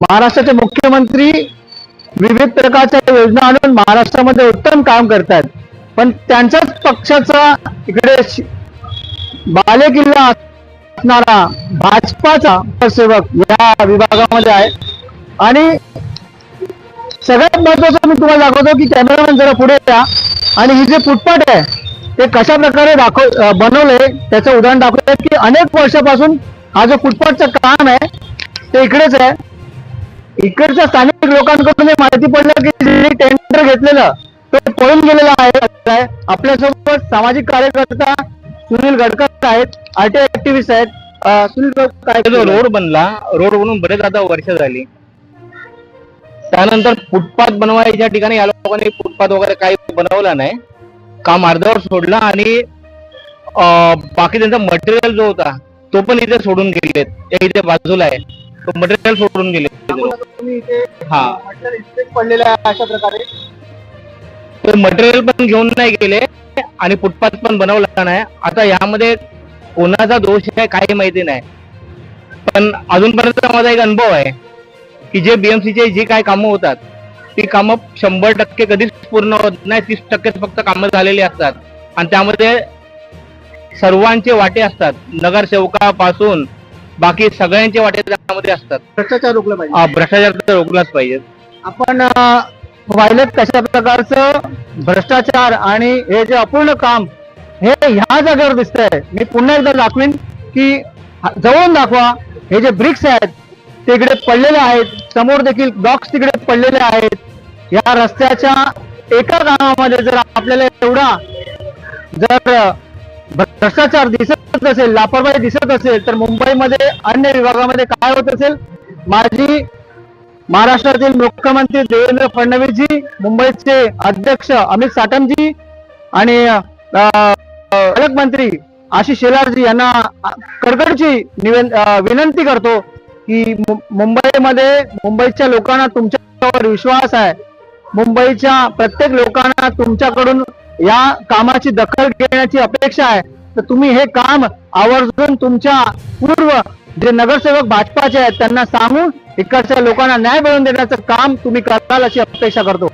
महाराष्ट्राचे मुख्यमंत्री विविध प्रकारच्या योजना आणून महाराष्ट्रामध्ये उत्तम काम करतात, पण त्यांच्याच पक्षाचा इकडे बालेकिल्ला असणारा भाजपाचा सेवक या विभागामध्ये आहे। आणि सगळ्यात महत्वाचं मी तुम्हाला दाखवतो की कॅमेरामॅन जरा पुढे या आणि ही जे फुटपाथ आहे ते कशा प्रकारे बनवले त्याचं उदाहरण दाखवतोय की अनेक वर्षापासून हा जो फुटपाथचं काम आहे ते इकडेच आहे। इकडच्या स्थानिक लोकांकडून माहिती पडलं की जे टेंडर घेतलेलं ते पळून गेलेलं आहे। आपल्यासोबत सामाजिक कार्यकर्ता सुनील गडकर आहेत, आरटीआय ऍक्टिव्हिस्ट आहेत। सुनील काय जो रोड बनला, रोड बनून बरेच आता वर्ष झाली, त्यानंतर फुटपाथ बनवायच्या ठिकाणी या लोकांनी फुटपाथ वगैरे काही बनवला नाही, काम अर्ध्यावर सोडलं आणि बाकी त्यांचा मटेरियल जो होता तो पण इथे सोडून गेले। इथे बाजूला आहे तो मटेरियल सोडून गेले। हा पडलेला आहे अशा प्रकारे तो मटेरियल पण घेऊन नाही गेले आणि फुटपाथ पण बनवला नाही। आता यामध्ये कोणाचा दोष आहे काही माहिती नाही, पण अजूनपर्यंत माझा एक अनुभव आहे की जे बीएमसीचे जी काही कामं होतात ती कामं 100% कधीच पूर्ण होत नाही, 30% फक्त कामं झालेली असतात आणि त्यामध्ये सर्वांचे वाटे असतात, नगरसेवकापासून बाकी सगळ्यांचे वाटे त्यामध्ये असतात। भ्रष्टाचार रोखला पाहिजे, भ्रष्टाचार तर रोखलाच पाहिजे। आपण पाहिलं कशा प्रकारचं भ्रष्टाचार आणि हे जे अपूर्ण काम हे ह्या जागेवर दिसतंय। मी पुन्हा एकदा दाखवीन की जवळून दाखवा, हे जे ब्रिक्स आहेत ते इकडे पडलेले आहेत, समोर देखील ब्लॉक्स तिकडे पडलेले आहेत। या रस्त्याच्या एका कामामध्ये जर आपल्याला एवढा जर भ्रष्टाचार दिसत असेल, लापरवाही दिसत असेल, तर मुंबईमध्ये अन्य विभागामध्ये काय होत असेल। माझी महाराष्ट्रातील मुख्यमंत्री देवेंद्र फडणवीसजी, मुंबईचे अध्यक्ष अमित साटमजी आणि पालकमंत्री आशिष शेलारजी यांना कडकडची विनंती करतो की मुंबईमध्ये मुंबईच्या लोकांना तुमच्यावर विश्वास आहे, मुंबईच्या प्रत्येक लोकांना तुमच्याकडून या कामाची दखल घेण्याची अपेक्षा आहे, तर तुम्ही हे काम आवर्जून तुमच्या पूर्व जे नगरसेवक भाजपाचे आहेत त्यांना सांगून इकडच्या लोकांना न्याय मिळवून देण्याचं काम तुम्ही कराल अशी अपेक्षा करतो।